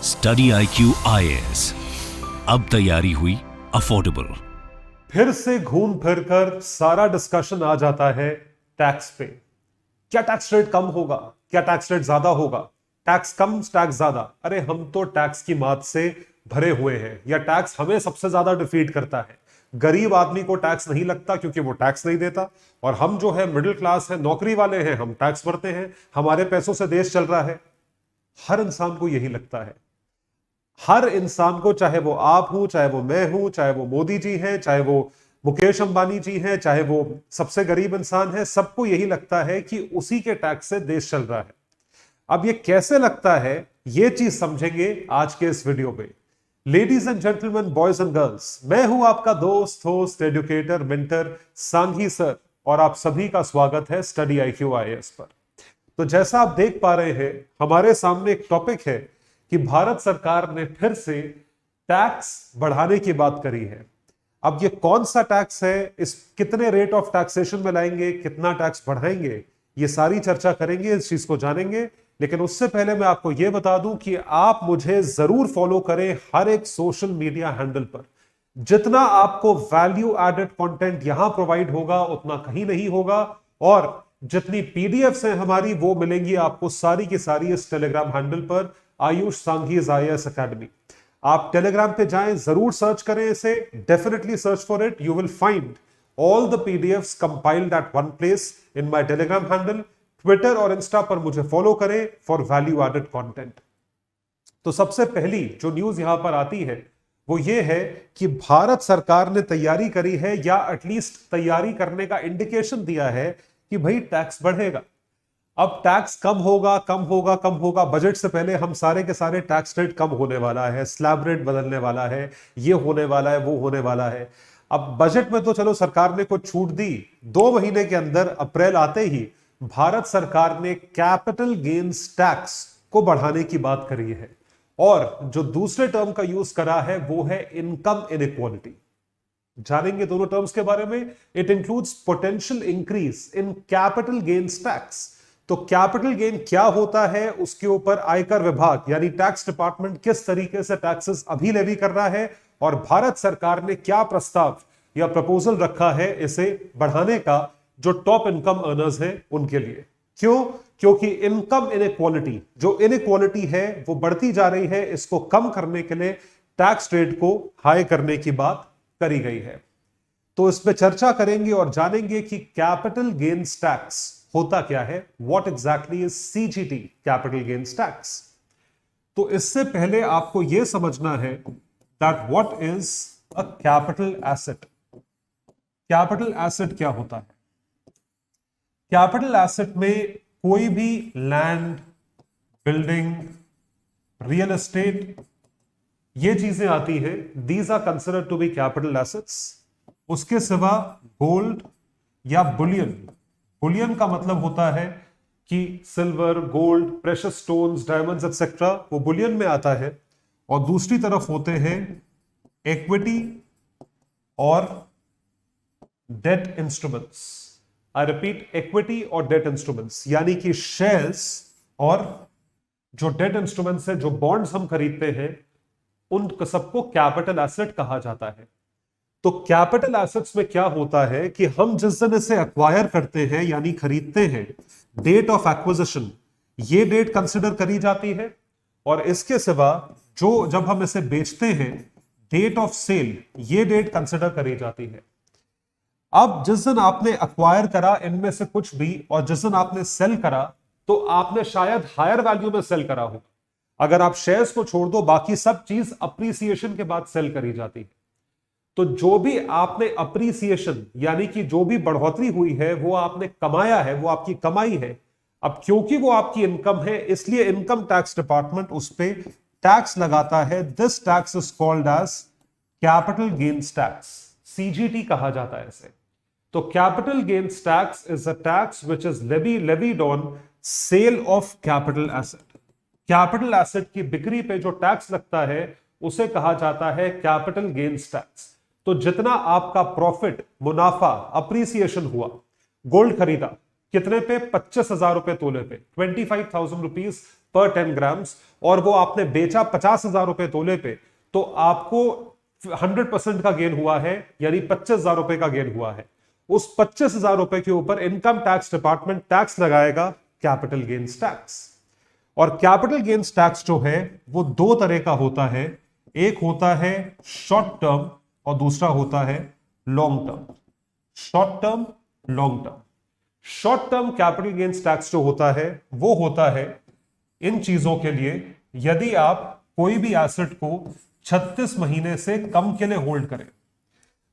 Study IQ IAS, अब तैयारी हुई अफोर्डेबल। फिर से घूम फिर कर सारा डिस्कशन आ जाता है टैक्स पे। क्या टैक्स रेट कम होगा, क्या टैक्स रेट ज्यादा होगा, टैक्स कम टैक्स ज्यादा। अरे हम तो टैक्स की मात से भरे हुए हैं, या टैक्स हमें सबसे ज्यादा डिफीट करता है। गरीब आदमी को टैक्स नहीं लगता क्योंकि वो टैक्स नहीं देता, और हम जो है मिडिल क्लास है, नौकरी वाले हैं, हम टैक्स भरते हैं, हमारे पैसों से देश चल रहा है। हर इंसान को यही लगता है। हर इंसान को, चाहे वो आप हूं, चाहे वो मैं हूं, चाहे वो मोदी जी हैं, चाहे वो मुकेश अंबानी जी हैं, चाहे वो सबसे गरीब इंसान है, सबको यही लगता है कि उसी के टैक्स से देश चल रहा है। अब ये कैसे लगता है, ये चीज समझेंगे आज के इस वीडियो में। Ladies and gentleman, boys and girls, मैं हूं आपका दोस्त, host, educator, mentor Sanghi sir, और आप सभी का स्वागत है स्टडी IQ IAS पर। तो जैसा आप देख पा रहे हैं, हमारे सामने एक टॉपिक है कि भारत सरकार ने फिर से टैक्स बढ़ाने की बात करी है। अब ये कौन सा टैक्स है, इस कितने रेट ऑफ टैक्सेशन में लाएंगे, कितना टैक्स बढ़ाएंगे, ये सारी चर्चा करेंगे, इस चीज को जानेंगे। लेकिन उससे पहले मैं आपको यह बता दूं कि आप मुझे जरूर फॉलो करें हर एक सोशल मीडिया हैंडल पर। जितना आपको वैल्यू एडेड कंटेंट यहां प्रोवाइड होगा उतना कहीं नहीं होगा, और जितनी पीडीएफ्स हैं हमारी वो मिलेंगी आपको सारी की सारी इस टेलीग्राम हैंडल पर, आयुष सांघीज IAS अकेडमी। आप टेलीग्राम पे जाएं, जरूर सर्च करें इसे, definitely search for it, you will find all the PDFs compiled at one place in my Telegram handle. Twitter और इंस्टा पर मुझे फॉलो करें फॉर वैल्यू एडेड कंटेंट। तो सबसे पहली जो न्यूज यहां पर आती है वो ये है कि भारत सरकार ने तैयारी करी है, या एटलीस्ट तैयारी करने का इंडिकेशन दिया है कि भाई टैक्स बढ़ेगा। अब टैक्स कम होगा, कम होगा, कम होगा। बजट से पहले हम सारे के सारे टैक्स रेट कम होने वाला है, स्लैब रेट बदलने वाला है, ये होने वाला है, वो होने वाला है। अब बजट में तो चलो सरकार ने कुछ छूट दी, 2 महीने के अंदर अप्रैल आते ही भारत सरकार ने कैपिटल गेन्स टैक्स को बढ़ाने की बात करी है, और जो दूसरे टर्म का यूज करा है वो है इनकम इनइक्वालिटी। जानेंगे दोनों टर्म्स के बारे में। It includes potential increase in capital gains tax. तो कैपिटल गेन क्या होता है, उसके ऊपर आयकर विभाग यानी टैक्स डिपार्टमेंट किस तरीके से टैक्सेस अभी लेवी कर रहा है, और भारत सरकार ने क्या प्रस्ताव या प्रपोजल रखा है इसे बढ़ाने का, जो टॉप इनकम अर्नर्स हैं उनके लिए। क्यों? क्योंकि इनकम इनइक्वालिटी, जो इनइक्वालिटी है वो बढ़ती जा रही है। इसको कम करने के लिए टैक्स रेट को हाई करने की बात करी गई है। तो इस पे चर्चा करेंगे और जानेंगे कि कैपिटल गेन्स टैक्स होता क्या है, what exactly is CGT, capital gains tax. तो इससे पहले आपको यह समझना है that what is a capital asset. Capital asset क्या होता है? कैपिटल एसेट में कोई भी लैंड, बिल्डिंग, रियल एस्टेट, ये चीजें आती हैं, these are considered to be capital assets. उसके सिवा गोल्ड या बुलियन, बुलियन का मतलब होता है कि silver, gold, precious stones, diamonds etcetera, वो बुलियन में आता है। और दूसरी तरफ होते हैं इक्विटी और debt instruments. I repeat, equity और डेट इंस्ट्रूमेंट्स, यानी कि शेयर्स और जो डेट इंस्ट्रूमेंट्स है, जो बॉन्ड्स हम खरीदते हैं, उन सबको कैपिटल एसेट कहा जाता है। तो कैपिटल एसेट्स में क्या होता है कि हम जिस दिन इसे एक्वायर करते हैं यानी खरीदते हैं, डेट ऑफ एक्विजिशन, ये डेट कंसिडर करी जाती है। और इसके सिवा जो जब हम इसे बेचते हैं, डेट ऑफ सेल, ये डेट कंसिडर करी जाती है। अब जिस दिन आपने एक्वायर करा इनमें से कुछ भी, और जिस दिन आपने सेल करा, तो आपने शायद हायर वैल्यू में सेल करा हो। अगर आप शेयर्स को छोड़ दो, बाकी सब चीज अप्रिसिएशन के बाद सेल करी जाती है। तो जो भी आपने अप्रिसिएशन यानी कि जो भी बढ़ोतरी हुई है वो आपने कमाया है, वो आपकी कमाई है। अब क्योंकि वो आपकी इनकम है, इसलिए इनकम टैक्स डिपार्टमेंट उस पे टैक्स लगाता है। This tax is called as capital gains tax, CGT कहा जाता है इसे। तो capital gains tax is a tax which is levied on sale of capital asset. Capital asset की बिक्री पे जो टैक्स लगता है उसे कहा जाता है कैपिटल गेन्स टैक्स। तो जितना आपका प्रॉफिट, मुनाफा, अप्रिसिएशन हुआ, गोल्ड खरीदा कितने पे, 25,000 रुपए तोले पे, 25,000 रुपीज पर 10 ग्राम्स और वो आपने बेचा 50,000 रुपए तोले पे, तो आपको 100% का गेन हुआ है, यानी 25,000 रुपए का गेन हुआ है। उस 25,000 रुपए के ऊपर इनकम टैक्स डिपार्टमेंट टैक्स लगाएगा, कैपिटल गेन्स टैक्स। और कैपिटल गेन्स टैक्स जो है वो दो तरह का होता है, एक होता है शॉर्ट टर्म और दूसरा होता है long term. Short term, long term. Short term capital gains tax जो होता है वो होता है इन चीजों के लिए, यदि आप कोई भी एसेट को 36 महीने से कम के लिए होल्ड करें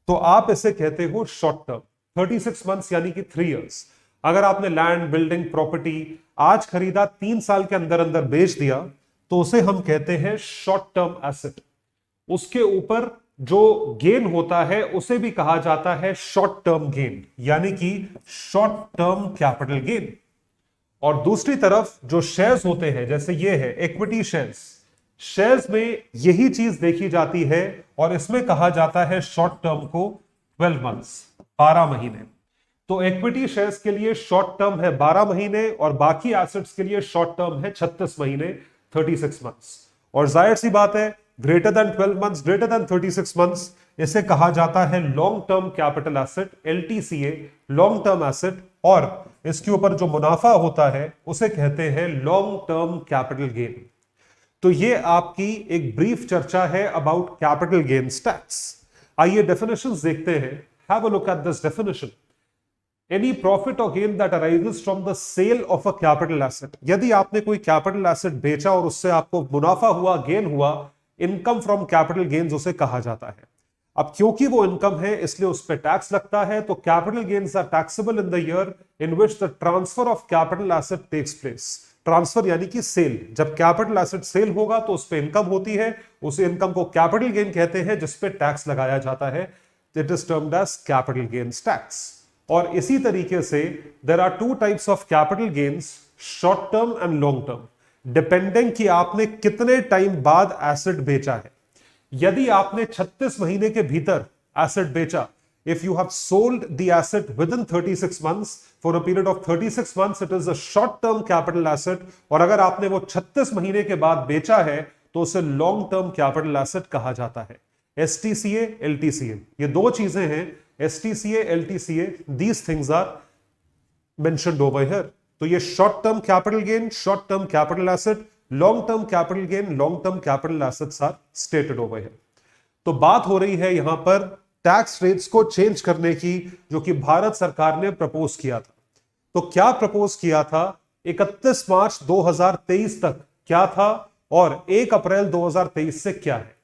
तो आप इसे कहते हो शॉर्ट टर्म। 36 मंथ्स यानी कि 3 इयर्स। अगर आपने लैंड, बिल्डिंग, प्रॉपर्टी आज खरीदा, 3 साल के अंदर अंदर बेच दिया, तो उसे हम कहते हैं शॉर्ट टर्म एसेट। उसके ऊपर जो गेन होता है उसे भी कहा जाता है शॉर्ट टर्म गेन, यानी कि शॉर्ट टर्म कैपिटल गेन। और दूसरी तरफ जो शेयर्स होते हैं, जैसे ये है इक्विटी शेयर्स, शेयर्स में यही चीज देखी जाती है और इसमें कहा जाता है शॉर्ट टर्म को 12 मंथ्स, 12 महीने। तो इक्विटी शेयर्स के लिए शॉर्ट टर्म है 12 महीने और बाकी एसेट्स के लिए शॉर्ट टर्म है 36 महीने, 36 मंथ्स। और जाहिर सी बात है, greater than 12 months, greater than 36 months, इसे कहा जाता है long term capital asset, LTCA, long term asset. और इसके ऊपर जो मुनाफा होता है उसे कहते हैं लॉन्ग टर्म कैपिटल गेन। तो ये आपकी एक ब्रीफ चर्चा है अबाउट कैपिटल गेन्स टैक्स। आइए डेफिनेशंस देखते हैं। Have a look at this definition. Any profit or gain that arises from the sale of a capital asset। यदि आपने कोई कैपिटल एसेट बेचा और उससे आपको मुनाफा हुआ, गेन हुआ, इनकम फ्रॉम कैपिटल गेन्स उसे कहा जाता है। अब क्योंकि वो इनकम है इसलिए उस पर टैक्स लगता है, तो capital gains are taxable in the year in which the transfer of capital asset takes place. Transfer यानी कि सेल। जब कैपिटल एसेट सेल होगा तो उस पर इनकम होती है, उस इनकम को कैपिटल गेन कहते हैं, जिस पे टैक्स लगाया जाता है। It is termed as capital gains tax. और इसी तरीके से there are 2 types of capital gains, short term and long term, depending कि आपने कितने टाइम बाद एसेट बेचा है। यदि आपने 36 महीने के भीतर एसेट बेचा, if you have sold the asset with in 36 months, for a period of 36 months, it is a short term capital asset. और अगर आपने वो 36 महीने के बाद बेचा है तो उसे लॉन्ग टर्म कैपिटल एसेट कहा जाता है। STCA, LTCA, ये दो चीजें हैं। STCA, LTCA, these things are mentioned over here। तो ये short term capital gain, short term capital asset, long term capital gain, long term capital assets are stated over here. तो बात हो रही है यहां पर टैक्स रेट्स को चेंज करने की, जो कि भारत सरकार ने प्रपोज किया था। तो क्या प्रपोज किया था? 31 मार्च 2023 तक क्या था और 1 अप्रैल 2023 से क्या है।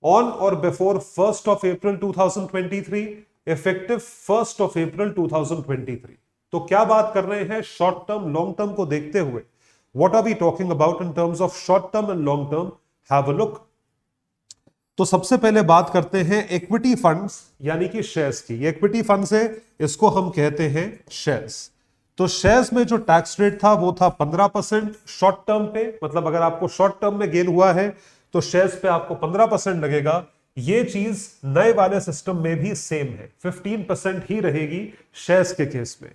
ऑन और before 1st of April 2023, effective 1st of April 2023। तो क्या बात कर रहे हैं शॉर्ट टर्म लॉन्ग टर्म को देखते हुए? What are we talking about in terms of short term and long term? Have a look. तो सबसे पहले बात करते हैं इक्विटी फंड्स यानी कि शेयर्स की। ये इक्विटी फंड्स है, इसको हम कहते हैं शेयर्स। तो शेयर्स में जो टैक्स रेट था वो था 15% शॉर्ट टर्म पे, मतलब अगर आपको शॉर्ट टर्म में गेन हुआ है तो शेयर्स पे आपको 15% लगेगा। ये चीज नए वाले सिस्टम में भी सेम है, 15% ही रहेगी शेयर्स के केस में।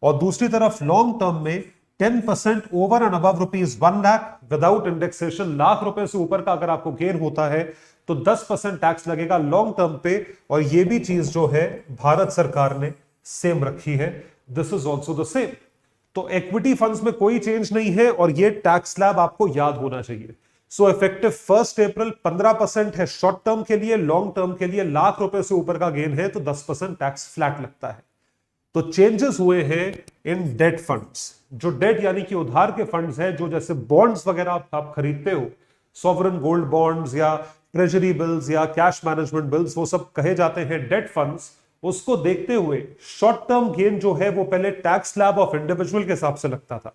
और दूसरी तरफ लॉन्ग टर्म में 10% over and above ₹1 lakh without indexation, lakh रुपए से ऊपर का अगर आपको गेन होता है तो 10% टैक्स लगेगा लॉन्ग टर्म पे। और ये भी चीज जो है भारत सरकार ने सेम रखी है। This is also the same. तो इक्विटी फंड्स में कोई चेंज नहीं है और ये टैक्स स्लैब आपको याद होना चाहिए। सो इफेक्टिव 1 अप्रैल 15% है शॉर्ट टर्म के लिए, लॉन्ग टर्म के लिए लाख रुपए से ऊपर का गेन है तो 10% टैक्स फ्लैट लगता है। तो चेंजेस हुए हैं इन डेट फंड्स। जो डेट यानी कि उधार के फंड्स हैं, जो जैसे बॉन्ड्स वगैरह आप खरीदते हो, सॉवरेन गोल्ड बॉन्ड्स या ट्रेजरी बिल्स या कैश मैनेजमेंट बिल्स, वो सब कहे जाते हैं डेट फंड्स। उसको देखते हुए शॉर्ट टर्म गेन जो है वो पहले टैक्स स्लैब ऑफ इंडिविजुअल के हिसाब से लगता था।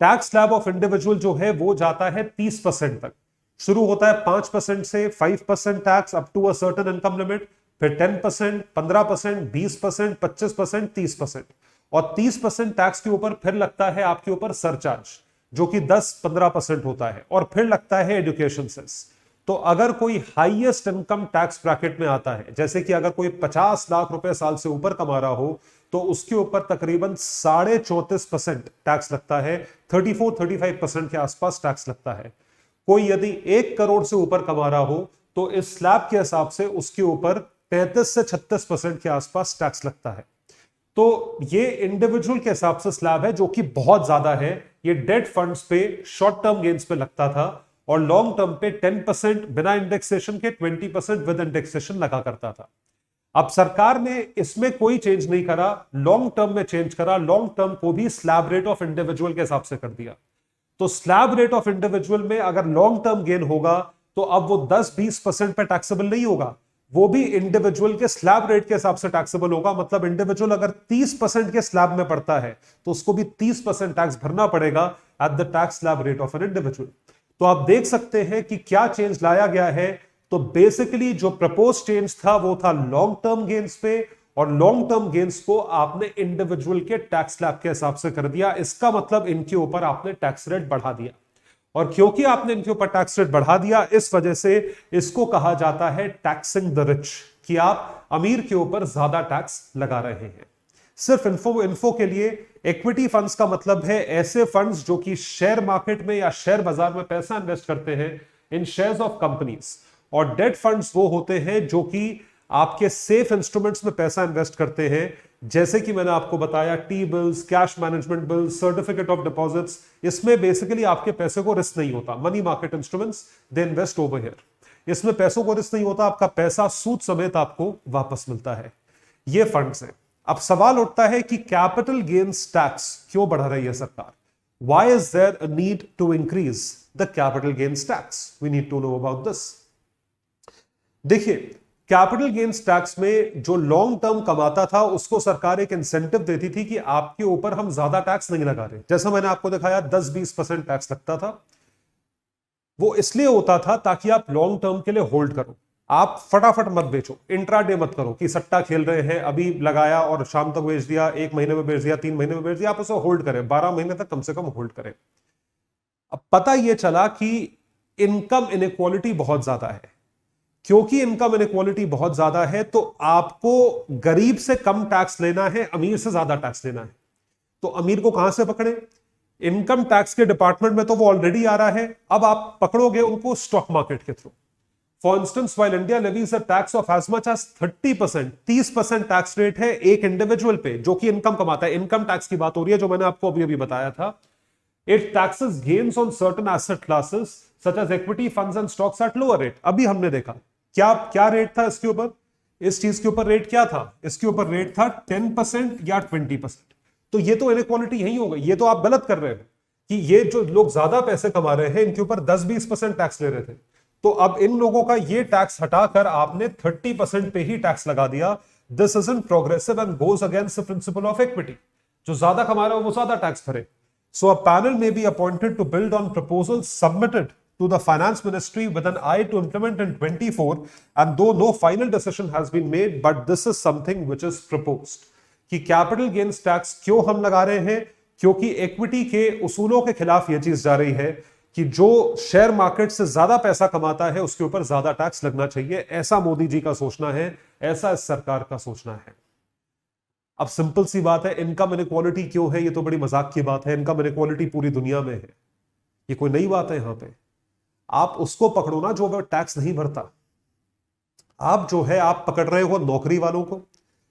टैक्स स्लैब ऑफ इंडिविजुअल जो है वो जाता है 30% तक, शुरू होता है 5% से 5% tax up to a certain income limit, फिर 10%, 15%, 20%, 25%, 30%। और 30% टैक्स के ऊपर फिर लगता है आपके ऊपर सरचार्ज, जो कि 10-15% होता है, और फिर लगता है एजुकेशन सेस। तो अगर कोई हाईएस्ट इनकम टैक्स ब्रैकेट में आता है, जैसे कि अगर कोई 50 लाख रुपए साल से ऊपर कमा रहा हो, तो उसके ऊपर तकरीबन 34.5% टैक्स लगता है, 34-35% के आसपास टैक्स लगता है। कोई यदि 1 करोड़ से ऊपर कमा रहा हो तो इस स्लैब के हिसाब से उसके ऊपर 35 से 36% के आसपास टैक्स लगता है। तो ये इंडिविजुअल के हिसाब से स्लैब है जो कि बहुत ज्यादा है। ये डेट फंड्स पे शॉर्ट टर्म गेन्स पे लगता था और लॉन्ग टर्म पे 10% बिना इंडेक्सेशन के, 20% विद इंडेक्सेशन लगा करता था। अब सरकार ने इसमें कोई चेंज नहीं करा, लॉन्ग टर्म में चेंज करा, लॉन्ग टर्म को भी स्लैब रेट ऑफ इंडिविजुअल के हिसाब से कर दिया। तो स्लैब रेट ऑफ इंडिविजुअल में अगर लॉन्ग टर्म गेन होगा तो अब वो 10-20% पे टैक्सेबल नहीं होगा, वो भी इंडिविजुअल के स्लैब रेट के हिसाब से टैक्सेबल होगा। मतलब इंडिविजुअल अगर 30% के स्लैब में पड़ता है तो उसको भी 30% टैक्स भरना पड़ेगा at the tax slab rate of an individual. तो आप देख सकते हैं कि क्या चेंज लाया गया है। तो बेसिकली जो प्रपोज चेंज था वो था लॉन्ग टर्म गेन्स पे, और लॉन्ग टर्म गेन्स को आपने इंडिविजुअल के टैक्स स्लैब के हिसाब से कर दिया। इसका मतलब इनके ऊपर आपने टैक्स रेट बढ़ा दिया, और क्योंकि आपने इनके ऊपर टैक्स रेट बढ़ा दिया इस वजह से इसको कहा जाता है टैक्सिंग द रिच, कि आप अमीर के ऊपर ज्यादा टैक्स लगा रहे हैं। सिर्फ इन्फो के लिए, इक्विटी फंड्स का मतलब है ऐसे फंड्स जो कि शेयर मार्केट में या शेयर बाजार में पैसा इन्वेस्ट करते हैं इन शेयर्स ऑफ कंपनीज, और डेट फंड्स वो होते हैं जो कि आपके सेफ इंस्ट्रूमेंट्स में पैसा इन्वेस्ट करते हैं, जैसे कि मैंने आपको बताया T bills, cash management bills, certificate of deposits. इसमें बेसिकली आपके पैसे को रिस्क नहीं होता। Money market instruments they invest over here, इसमें पैसों को रिस्क नहीं होता, आपका पैसा सूद समेत आपको वापस मिलता है। ये फंड्स हैं। अब सवाल उठता है कि कैपिटल गेन्स टैक्स क्यों बढ़ा रही है सरकार? Why is there a need to increase the capital gains tax? We need to know about this. देखिए, कैपिटल गेन्स टैक्स में जो लॉन्ग टर्म कमाता था उसको सरकार एक इंसेंटिव देती थी कि आपके ऊपर हम ज्यादा टैक्स नहीं लगा रहे। जैसा मैंने आपको दिखाया 10-20% टैक्स लगता था, वो इसलिए होता था ताकि आप लॉन्ग टर्म के लिए होल्ड करो। आप फटाफट मत बेचो, इंट्राडे मत करो कि सट्टा खेल रहे हैं, अभी लगाया और शाम तक बेच दिया, 1 महीने में बेच दिया, 3 महीने में बेच दिया। आप उसे होल्ड करें, 12 महीने तक कम से कम होल्ड करें। अब पता यह चला कि इनकम इनइक्वालिटी बहुत ज्यादा है। क्योंकि इनकम इनइक्वालिटी बहुत ज्यादा है तो आपको गरीब से कम टैक्स लेना है, अमीर से ज्यादा टैक्स लेना है। तो अमीर को कहां से पकड़े? इनकम टैक्स के डिपार्टमेंट में तो वो ऑलरेडी आ रहा है, अब आप पकड़ोगे उनको स्टॉक मार्केट के through. For instance, while India levies a tax of as much as 30%, 30% tax rate है एक इंडिविजुअल पे जो कि इनकम कमाता है। इनकम टैक्स की बात हो रही है जो मैंने आपको अभी अभी बताया था। It taxes gains on certain asset classes such as equity funds and stocks at lower rate. अभी हमने देखा क्या रेट था इसके ऊपर, इस चीज के ऊपर रेट क्या था? इसके ऊपर रेट था 10% या 20%। तो ये तो इनइक्वालिटी यही हो गई। ये तो आप गलत कर रहे हो कि ये जो लोग ज्यादा पैसे कमा रहे हैं इनके ऊपर 10-20% टैक्स ले रहे थे, तो अब इन लोगों का ये टैक्स हटाकर आपने 30% पे ही टैक्स लगा दिया। This isn't progressive and goes against the principle of equity. जो ज्यादा कमा रहा है वो ज्यादा टैक्स भरे। So a panel may be appointed to build on proposals submitted to the finance ministry with an eye to implement in 24, and though no final decision has been made, but this is something which is proposed कि capital gains tax क्यों हम लगा रहे हैं? क्योंकि equity के उसूलों के खिलाफ यह चीज जा रही है कि जो शेयर मार्केट से ज्यादा पैसा कमाता है उसके ऊपर ज्यादा टैक्स लगना चाहिए। ऐसा मोदी जी का सोचना है, ऐसा इस सरकार का सोचना है। अब सिंपल सी बात है, इनकम इनइक्वालिटी क्यों है? ये तो बड़ी मजाक की बात है। इनकम इनइक्वालिटी पूरी दुनिया में है, ये कोई नई बात है। यहां पे आप उसको पकड़ो ना जो टैक्स नहीं भरता। आप जो है आप पकड़ रहे हो नौकरी वालों को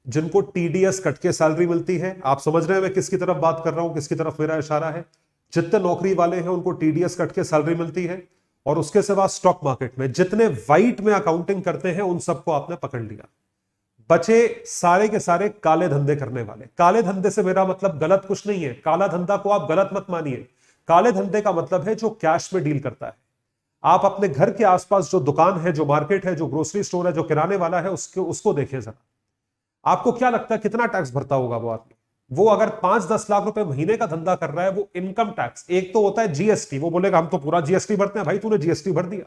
जिनको टीडीएस कट के सैलरी मिलती है। आप समझ रहे हैं मैं किसकी तरफ बात कर रहा हूं, किसकी तरफ मेरा इशारा है? जितने नौकरी वाले हैं उनको टीडीएस कट के सैलरी मिलती है, और उसके सिवा स्टॉक मार्केट में जितने व्हाइट में अकाउंटिंग करते हैं उन सबको आपने पकड़ लिया। बचे सारे के सारे काले धंधे करने वाले। काले धंधे से मेरा मतलब गलत कुछ नहीं है, काला धंधा को आप गलत मत मानिए। काले धंधे का मतलब है जो कैश में डील करता है। आप अपने घर के आसपास जो दुकान है, जो मार्केट है, जो ग्रोसरी स्टोर है, जो किराने वाला है, उसको देखिए जरा। आपको क्या लगता है कितना टैक्स भरता होगा वो आदमी? वो अगर 5-10 लाख रुपए महीने का धंधा कर रहा है, वो इनकम टैक्स, एक तो होता है जीएसटी, वो बोलेगा हम तो पूरा जीएसटी भरते हैं। भाई तूने जीएसटी भर दिया,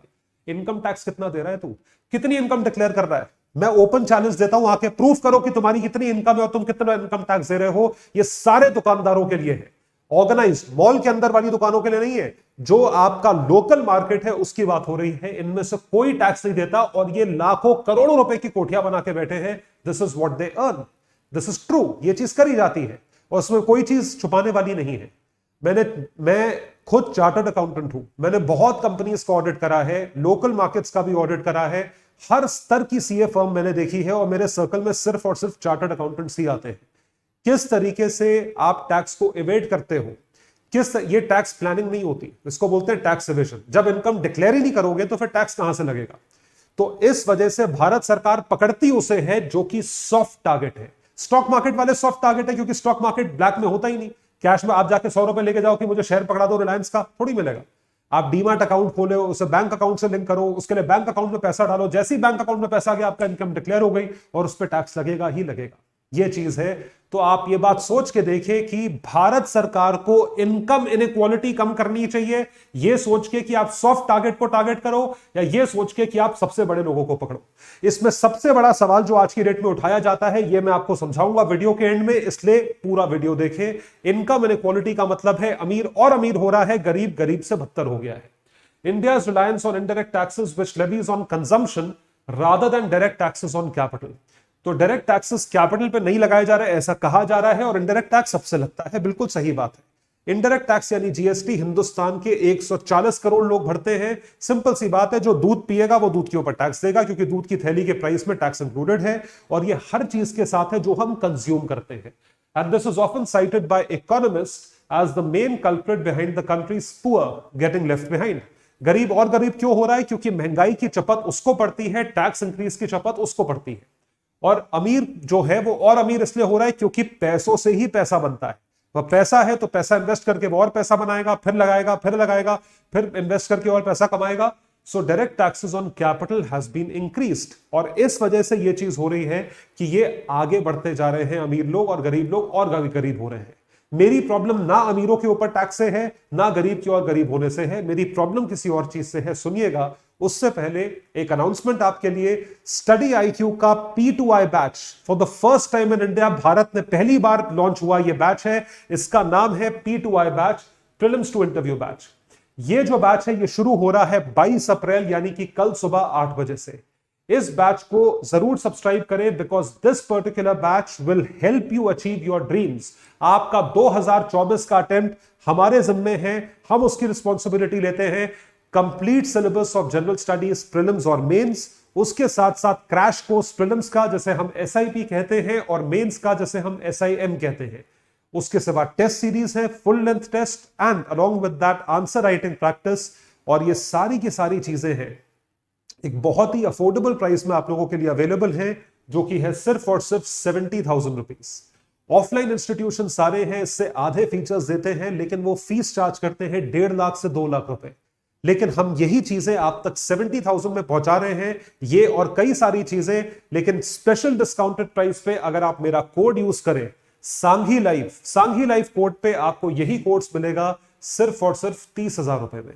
इनकम टैक्स कितना दे रहा है तू? कितनी इनकम डिक्लेयर कर रहा है? मैं ओपन चैलेंज देता हूं, आके प्रूफ करो कि तुम्हारी कितनी इनकम है और तुम कितना इनकम टैक्स दे रहे हो। ये सारे दुकानदारों के लिए है, ऑर्गेनाइज्ड मॉल के अंदर वाली दुकानों के लिए नहीं है। जो आपका लोकल मार्केट है उसकी बात हो रही है। इनमें से कोई टैक्स नहीं देता और ये लाखों करोड़ों रुपए की कोठियां बना के बैठे हैं। This is what they earn, this is true, ये चीज करी जाती है और उसमें कोई चीज छुपाने वाली नहीं है। मैं खुद चार्टर्ड अकाउंटेंट हूं, मैंने बहुत कंपनीज का ऑडिट करा है, लोकल मार्केट्स का भी ऑडिट करा है, हर स्तर की सीए फर्म मैंने देखी है और मेरे सर्कल में सिर्फ और सिर्फ चार्टर्ड अकाउंटेंट्स ही आते हैं। किस तरीके से आप टैक्स को एवेड करते हो, ये टैक्स प्लानिंग नहीं होती, इसको बोलते हैं टैक्स एवेजन। जब इनकम डिक्लेयर ही नहीं करोगे तो फिर टैक्स कहां से लगेगा? तो इस वजह से भारत सरकार पकड़ती उसे है जो कि सॉफ्ट टारगेट है। स्टॉक मार्केट वाले सॉफ्ट टारगेट है क्योंकि स्टॉक मार्केट ब्लैक में होता ही नहीं। कैश में आप जाके 100 रुपए लेके जाओ कि मुझे शेयर पकड़ा दो रिलायंस का, थोड़ी मिलेगा। आप डीमार्ट अकाउंट खोले, उसे बैंक अकाउंट से लिंक करो, उसके लिए बैंक अकाउंट में पैसा डालो, जैसे ही बैंक अकाउंट में पैसा आ गया आपका इनकम डिक्लेयर हो गई और उस पर टैक्स लगेगा ही लगेगा। ये चीज है। तो आप ये बात सोच के देखें कि भारत सरकार को इनकम इनइक्वालिटी कम करनी चाहिए, ये सोच के कि आप सॉफ्ट टारगेट को टारगेट करो या ये सोच के कि आप सबसे बड़े लोगों को पकड़ो। इसमें सबसे बड़ा सवाल जो आज की डेट में उठाया जाता है ये मैं आपको समझाऊंगा वीडियो के एंड में, इसलिए पूरा वीडियो देखें। इनकम इनइक्वालिटी का मतलब है अमीर और अमीर हो रहा है, गरीब गरीब से बदतर हो गया है। India's reliance on indirect taxes which levies on consumption rather than direct taxes on capital। तो डायरेक्ट टैक्सेस कैपिटल पे नहीं लगाए जा रहे ऐसा कहा जा रहा है और इनडायरेक्ट टैक्स सबसे लगता है, बिल्कुल सही बात है। इनडायरेक्ट टैक्स यानी जीएसटी हिंदुस्तान के 140 करोड़ लोग भरते हैं। सिंपल सी बात है, जो दूध पिएगा वो दूध के ऊपर टैक्स देगा क्योंकि दूध की थैली के प्राइस में टैक्स इंक्लूडेड है और ये हर चीज के साथ है जो हम कंज्यूम करते हैं। And this is often cited by economist as the main culprit behind the country's poor getting left behind. गरीब और गरीब क्यों हो रहा है? क्योंकि महंगाई की चपत उसको पड़ती है, टैक्स इंक्रीज की चपत उसको पड़ती है। और अमीर जो है वो और अमीर इसलिए हो रहा है क्योंकि पैसों से ही पैसा बनता है। वह पैसा है तो पैसा इन्वेस्ट करके वो और पैसा बनाएगा, फिर लगाएगा, फिर लगाएगा, फिर इन्वेस्ट करके और पैसा कमाएगा। So direct taxes on capital has been increased और इस वजह से ये चीज हो रही है कि ये आगे बढ़ते जा रहे हैं अमीर लोग और गरीब लोग और गरीब हो रहे हैं। मेरी प्रॉब्लम ना अमीरों के ऊपर टैक्स से है ना गरीब की और गरीब होने से है, मेरी प्रॉब्लम किसी और चीज से है। सुनिएगा, उससे पहले एक अनाउंसमेंट आपके लिए। स्टडी आईक्यू का P2I batch for the first time in India, Bharat में पहली बार लॉन्च हुआ यह बैच है। इसका नाम है P2I batch, prelims to interview batch. ये जो बैच है ये शुरू हो रहा है 22 अप्रैल यानी कि कल सुबह 8 बजे से। इस बैच को जरूर सब्सक्राइब करें because this particular batch will help you achieve your dreams. आपका 2024 का अटेम्प्ट हमारे जिम्मे है, हम उसकी रिस्पॉन्सिबिलिटी लेते हैं। Complete syllabus of general studies, prelims और मेंस, उसके साथ साथ क्रैश कोर्स प्रीलिम्स का जिसे हम SIP कहते हैं और मेंस का जिसे हम SIM कहते हैं। उसके सिवा टेस्ट सीरीज है, full length test and along with that answer writing practice. और ये सारी की सारी चीजें हैं एक बहुत ही अफोर्डेबल प्राइस में आप लोगों के लिए अवेलेबल है, जो कि है सिर्फ और सिर्फ 70,000 रुपीज। ऑफलाइन इंस्टीट्यूशन सारे हैं इससे आधे फीचर्स देते हैं, लेकिन वो फीस चार्ज करते हैं 1.5 लाख से 2 लाख रुपए। लेकिन हम यही चीजें आप तक 70,000 में पहुंचा रहे हैं, ये और कई सारी चीजें, लेकिन स्पेशल डिस्काउंटेड प्राइस पे अगर आप मेरा कोड यूज करें सांघी लाइफ कोड पे आपको यही कोर्स मिलेगा सिर्फ और सिर्फ 30,000 रुपए में।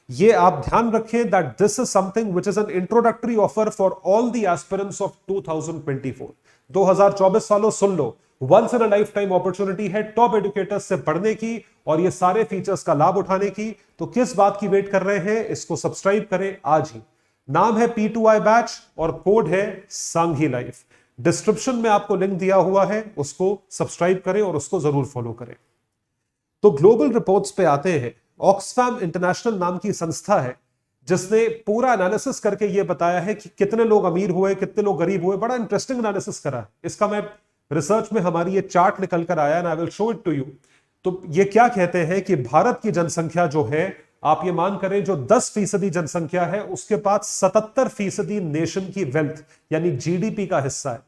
ये आप ध्यान रखें that this is something which is an introductory offer for all the aspirants of 2024। 2024 वालों सुन लो, once in a life time opportunity है टॉप एजुकेटर्स से पढ़ने की और ये सारे फीचर्स का लाभ उठाने की। तो किस बात की वेट कर रहे हैं? इसको सब्सक्राइब करें आज ही। नाम है P2I बैच और कोड है सांघी लाइफ। डिस्क्रिप्शन में आपको लिंक दिया हुआ है, उसको सब्सक्राइब करें और उसको जरूर फॉलो करें। तो ग्लोबल रिपोर्ट्स पे आते हैं। ऑक्सफैम इंटरनेशनल नाम की संस्था है जिसने पूरा एनालिसिस करके ये बताया है कि कितने लोग अमीर हुए, कितने लोग गरीब हुए। बड़ा इंटरेस्टिंग एनालिसिस करा है इसका। मैं रिसर्च में हमारी ये चार्ट निकल कर आया and I will show it to you. तो ये क्या कहते हैं कि भारत की जनसंख्या जो है, आप ये मान करें जो 10% जनसंख्या है उसके पास 77% नेशन की वेल्थ यानी GDP का हिस्सा है।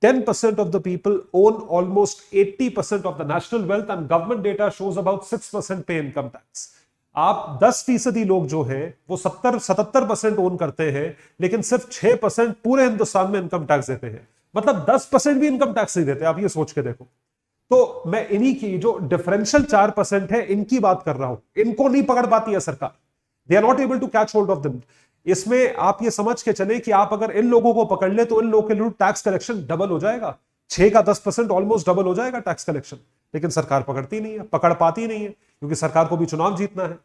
10% of the people own almost 80% of the national wealth and government data shows about 6% pay income tax। आप 10% लोग जो है वो 77% ओन करते हैं, लेकिन सिर्फ 6% पूरे हिंदुस्तान में इनकम टैक्स देते हैं। मतलब 10% भी इनकम टैक्स नहीं देते। आप ये सोच के देखो। तो मैं इन्हीं की जो डिफरेंशियल 4% है इनकी बात कर रहा हूं। इनको नहीं पकड़ पाती है सरकार। They are not able to catch hold of them. इसमें आप ये समझ के चले कि आप अगर इन लोगों को पकड़ ले तो इन लोगों के लिए टैक्स कलेक्शन डबल हो जाएगा। 6 का 10% ऑलमोस्ट डबल हो जाएगा टैक्स कलेक्शन। लेकिन सरकार पकड़ती नहीं है, पकड़ पाती नहीं है, क्योंकि सरकार को भी चुनाव जीतना है।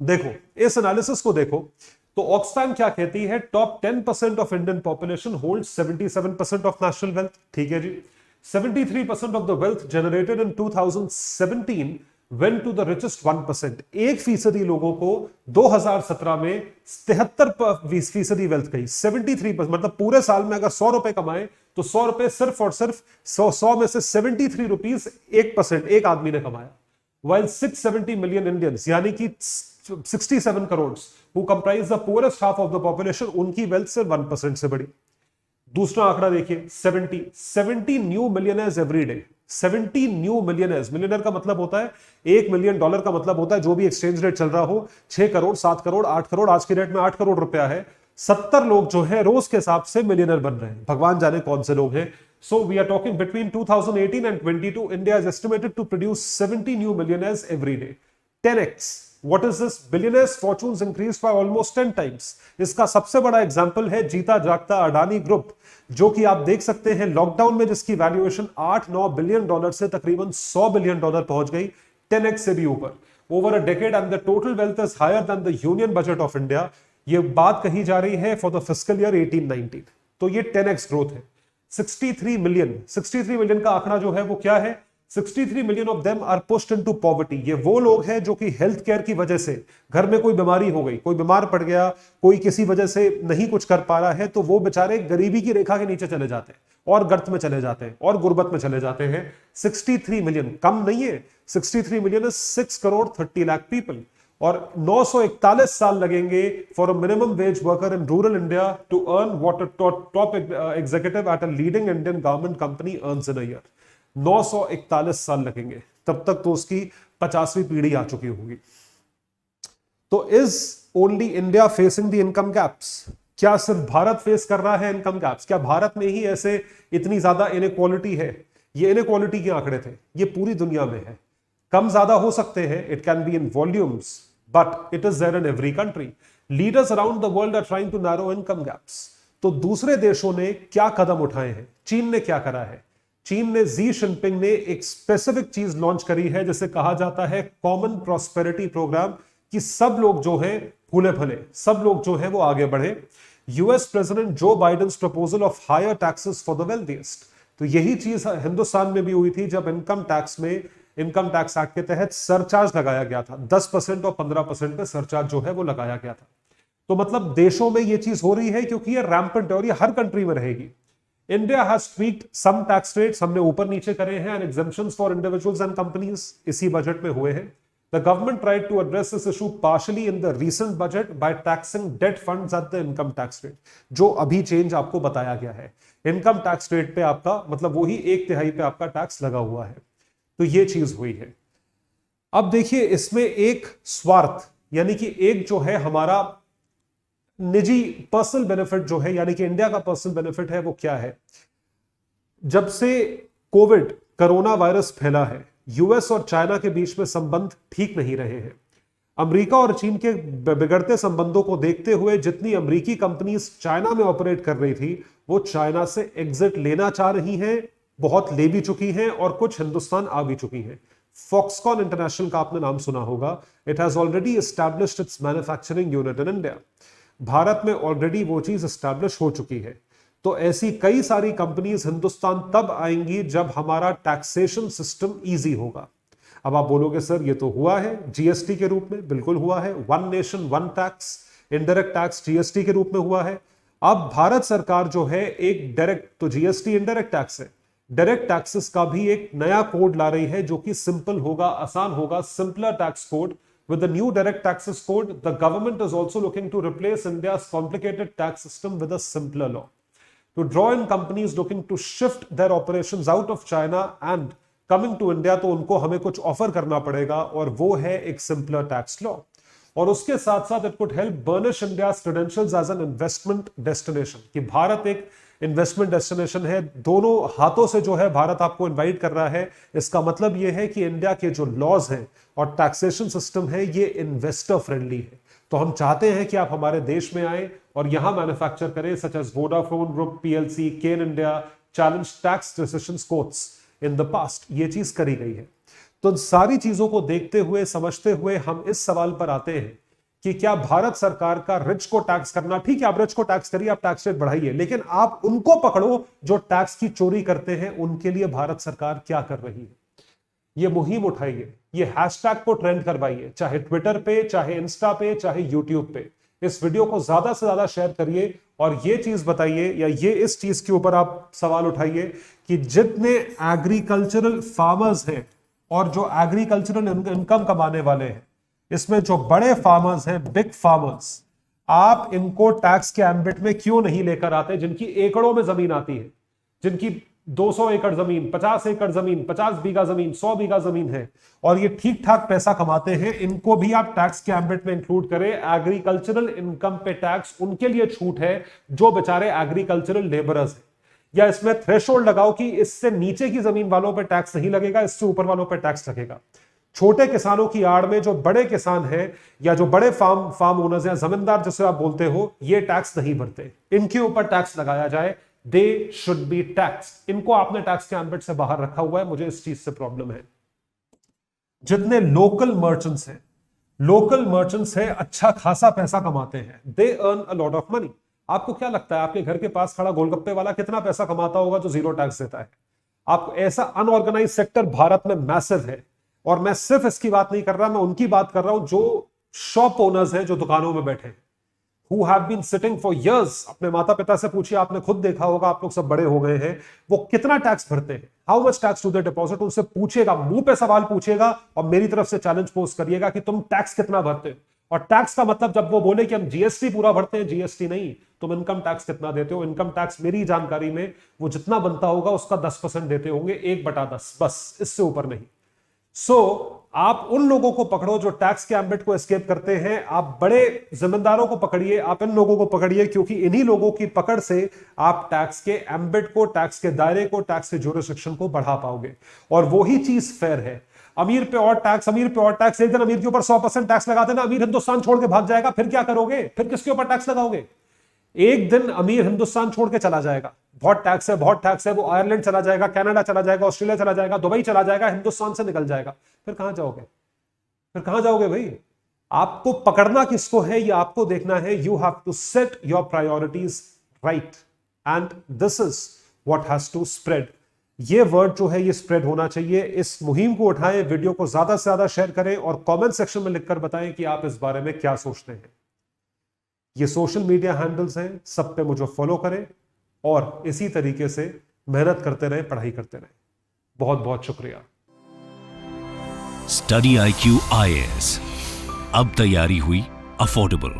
देखो इस एनालिसिस को देखो तो ऑक्सफैम क्या कहती है, top 10% of Indian population hold 77% of national wealth. ठीक है जी। 73% of the wealth generated in 2017 went to the richest 1%। 1% लोगों को 2017 में 73% वेल्थ गई। 73% मतलब पूरे साल में अगर 100 रुपए कमाए तो 100 रुपए सिर्फ और सिर्फ 100 में से 73 रुपीज 1% एक आदमी ने कमाया। while 670 million Indians यानी कि 67 crore who comprise the poorest half of the population, उनकी वेल्थ सिर्फ 1% से बढ़ी। दूसरा आंकड़ा देखिए 70 new millionaires every day. 70 new millionaires, millionaire का मतलब होता है $1 मिलियन का मतलब होता है जो भी एक्सचेंज रेट चल रहा हो, 6 करोड़ 7 करोड़ 8 करोड़, आज के रेट में 8 करोड़ रुपया है। 70 लोग जो है रोज के हिसाब से मिलियनर बन रहे हैं, भगवान जाने कौन से लोग हैं। So we are talking between 2018 and 22 India is estimated to produce 70 new millionaires every day. 10x। What is this? Billionaires' fortunes increased by almost 10 times। इसका सबसे बड़ा एग्जांपल है जीता जागता अडानी ग्रुप, जो कि आप देख सकते हैं लॉकडाउन में जिसकी वैल्यूएशन 8-9 बिलियन डॉलर से तकरीबन 100 बिलियन डॉलर पहुंच गई, 10x से भी ऊपर। Over a decade and the total wealth is higher than the union budget of India. ये बात कही जा रही है फॉर द फिस्कल ईयर 18-19। तो ये 10x ग्रोथ है। 63 मिलियन का आंकड़ा जो है वो क्या है? 63 million of them are pushed into poverty. ये वो लोग हैं जो कि हेल्थ केयर की वजह से, घर में कोई बीमारी हो गई, कोई बीमार पड़ गया, कोई किसी वजह से नहीं कुछ कर पा रहा है, तो वो बेचारे गरीबी की रेखा के नीचे चले जाते हैं और गर्त में चले जाते हैं और गुर्बत में चले जाते हैं। 63 मिलियन कम नहीं है। 63 million is 6 crore 30 lakh people. और 941 साल लगेंगे for a minimum wage worker in rural India to earn what a top executive at a leading Indian government company earns in a year. 941 साल लगेंगे, तब तक तो उसकी 50वीं पीढ़ी आ चुकी होगी। तो is only India facing the income gaps? क्या सिर्फ भारत फेस कर रहा है इनकम गैप्स? क्या भारत में ही ऐसे इतनी ज्यादा इनइक्वालिटी है? ये इनइक्वालिटी के आंकड़े थे, ये पूरी दुनिया में है। कम ज्यादा हो सकते हैं, it can be in volumes, but it is there in every country. Leaders around the world are trying to narrow income gaps. तो दूसरे देशों ने क्या कदम उठाए हैं? चीन ने क्या करा है? चीन ने, जी जिनपिंग ने एक स्पेसिफिक चीज लॉन्च करी है जिसे कहा जाता है कॉमन प्रॉस्पेरिटी प्रोग्राम, कि सब लोग जो है फूले फले, सब लोग जो है वो आगे बढ़े। US president Joe Biden's proposal of higher taxes for the wealthiest. तो यही चीज हिंदुस्तान में भी हुई थी जब इनकम टैक्स एक्ट के तहत सरचार्ज लगाया गया था। 10% और 15% पे सरचार्ज जो है वो लगाया गया था। तो मतलब देशों में ये चीज हो रही है क्योंकि ये रैम्पेंट है और ये हर कंट्री में रहेगी। India has tweaked some tax rates, हमने ऊपर नीचे करे हैं, and exemptions for individuals and companies इसी बजट में हुए हैं। The government tried to address this issue partially in the recent budget by taxing debt funds at the income tax rate, जो अभी चेंज आपको बताया गया है। इनकम टैक्स रेट पे आपका मतलब वही 1/3 पे आपका टैक्स लगा हुआ है। तो ये चीज हुई है। अब देखिए इसमें एक स्वार्थ, यानी कि एक जो है हमारा निजी पर्सनल बेनिफिट जो है, यानी कि इंडिया का पर्सनल बेनिफिट है, वो क्या है? जब से कोरोना वायरस फैला है, यूएस और चाइना के बीच में संबंध ठीक नहीं रहे हैं। अमेरिका और चीन के बिगड़ते संबंधों को देखते हुए जितनी अमेरिकी कंपनीज चाइना में ऑपरेट कर रही थी, वो चाइना से एग्जिट लेना चाह रही हैं, बहुत ले भी चुकी हैं और कुछ हिंदुस्तान आ भी चुकी हैं। फॉक्सकॉन इंटरनेशनल का आपने नाम सुना होगा। It has already established it's manufacturing unit in India. Bharat में ऑलरेडी वो चीज एस्टैब्लिश हो चुकी है। तो ऐसी कई सारी कंपनीज हिंदुस्तान तब आएंगी जब हमारा टैक्सेशन सिस्टम इजी होगा। अब आप बोलोगे सर ये तो हुआ है जीएसटी के रूप में, बिल्कुल हुआ है। One nation one tax, indirect tax GST के रूप में हुआ है। अब भारत सरकार जो है एक डायरेक्ट, तो जीएसटी इनडायरेक्ट टैक्स है, डायरेक्ट टैक्सेस का भी एक नया कोड ला रही है जो कि सिंपल होगा, आसान होगा, simpler tax code. With the new direct taxes code, the government is also looking to replace India's complicated tax system with a simpler law. To draw in companies looking to shift their operations out of China and coming to India, तो उनको हमें कुछ offer करना पड़ेगा और वो है एक simpler tax law। और उसके साथ साथ it could help burnish India's credentials as an investment destination, कि भारत एक इन्वेस्टमेंट डेस्टिनेशन है। दोनों हाथों से जो है भारत आपको इनवाइट कर रहा है। इसका मतलब यह है कि इंडिया के जो लॉज हैं और टैक्सेशन सिस्टम है ये इन्वेस्टर फ्रेंडली है। तो हम चाहते हैं कि आप हमारे देश में आए और यहां मैन्युफैक्चर करें, such as Vodafone group PLC, can India challenge tax decisions courts in the past. ये चीज करी गई है। तो सारी चीजों को देखते हुए, समझते हुए हम इस सवाल पर आते हैं कि क्या भारत सरकार का रिच को टैक्स करना, ठीक है आप रिच को टैक्स करिए, आप टैक्स रेट बढ़ाइए, लेकिन आप उनको पकड़ो जो टैक्स की चोरी करते हैं, उनके लिए भारत सरकार क्या कर रही है। ये मुहिम उठाइए, ये हैशटैग को ट्रेंड करवाइए, चाहे ट्विटर पे, चाहे इंस्टा पे, चाहे यूट्यूब पे। इस वीडियो को ज्यादा से ज्यादा शेयर करिए और ये चीज बताइए, या ये इस चीज के ऊपर आप सवाल उठाइए कि जितने एग्रीकल्चरल फार्मर्स हैं और जो एग्रीकल्चरल इनकम कमाने वाले हैं, इसमें जो बड़े फार्मर्स हैं, बिग फार्मर्स, आप इनको टैक्स के एम्बिट में क्यों नहीं लेकर आते, जिनकी एकड़ों में जमीन आती है, जिनकी 200 एकड़ जमीन, 50 एकड़ जमीन, 50 बीघा जमीन, 100 बीघा जमीन है और ये ठीक ठाक पैसा कमाते हैं, इनको भी आप टैक्स के एम्बिट में इंक्लूड करें। एग्रीकल्चरल इनकम पे टैक्स उनके लिए छूट है जो बेचारे एग्रीकल्चरल लेबरर्स हैं, या इसमें थ्रेशोल्ड लगाओ कि इससे नीचे की जमीन वालों पर टैक्स नहीं लगेगा, इससे ऊपर वालों पर टैक्स लगेगा। छोटे किसानों की आड़ में जो बड़े किसान हैं या जो बड़े फार्म ओनर्स या जमींदार जिसे आप बोलते हो, ये टैक्स नहीं भरते, इनके ऊपर टैक्स लगाया जाए। They should be tax. इनको आपने टैक्स के एम्बिट से बाहर रखा हुआ है, मुझे इस चीज से प्रॉब्लम है। जितने लोकल मर्चेंट्स हैं अच्छा खासा पैसा कमाते हैं, they earn a lot of money. आपको क्या लगता है आपके घर के पास खड़ा गोलगप्पे वाला कितना पैसा कमाता होगा जो जीरो टैक्स देता है? आप ऐसा अनऑर्गेनाइज सेक्टर भारत में मैसिव है, और मैं सिर्फ इसकी बात नहीं कर रहा, मैं उनकी बात कर रहा हूं जो शॉप ओनर्स हैं, जो दुकानों में बैठे हैं, who have been sitting for years। अपने माता पिता से पूछिए, आपने खुद देखा होगा, आप लोग सब बड़े हो गए हैं, वो कितना टैक्स भरते हैं, how much tax to the deposit. उनसे पूछेगा, मुंह पे सवाल पूछेगा और मेरी तरफ से चैलेंज पोस्ट करिएगा कि तुम टैक्स कितना भरते हो। और टैक्स का मतलब जब वो बोले कि हम जीएसटी पूरा भरते हैं, जीएसटी नहीं, तुम इनकम टैक्स कितना देते हो। इनकम टैक्स मेरी जानकारी में वो जितना बनता होगा उसका 10% देते होंगे, 1/10, बस, इससे ऊपर नहीं। आप उन लोगों को पकड़ो जो टैक्स के एम्बिट को एस्केप करते हैं, आप बड़े जिम्मेदारों को पकड़िए, आप इन लोगों को पकड़िए, क्योंकि इन्हीं लोगों की पकड़ से आप टैक्स के एम्बिट को, टैक्स के दायरे को, टैक्स के ज्यूरिसडिक्शन को बढ़ा पाओगे। और वही चीज फेयर है। अमीर पे और टैक्स, अमीर पे और टैक्स, एक दिन अमीर के ऊपर 100% टैक्स लगा देना, अमीर हिंदुस्तान छोड़ के भाग जाएगा, फिर क्या करोगे? फिर किसके ऊपर टैक्स लगाओगे? एक दिन अमीर हिंदुस्तान छोड़ के चला जाएगा, बहुत टैक्स है, बहुत टैक्स है, वो आयरलैंड चला जाएगा, कनाडा चला जाएगा, ऑस्ट्रेलिया चला जाएगा, दुबई चला जाएगा, हिंदुस्तान से निकल जाएगा। फिर कहां जाओगे? फिर कहां जाओगे भाई? आपको पकड़ना किसको है, ये आपको देखना है। You have to set your priorities right, and this is what has to spread. ये वर्ड जो है ये स्प्रेड होना चाहिए। इस मुहिम को उठाएं, वीडियो को ज्यादा से ज्यादा शेयर करें और कमेंट सेक्शन में लिखकर बताएं कि आप इस बारे में क्या सोचते हैं। ये सोशल मीडिया हैंडल्स हैं, सब पे मुझे फॉलो करें और इसी तरीके से मेहनत करते रहें, पढ़ाई करते रहें। बहुत बहुत शुक्रिया। स्टडी IQ IAS, अब तैयारी हुई अफोर्डेबल।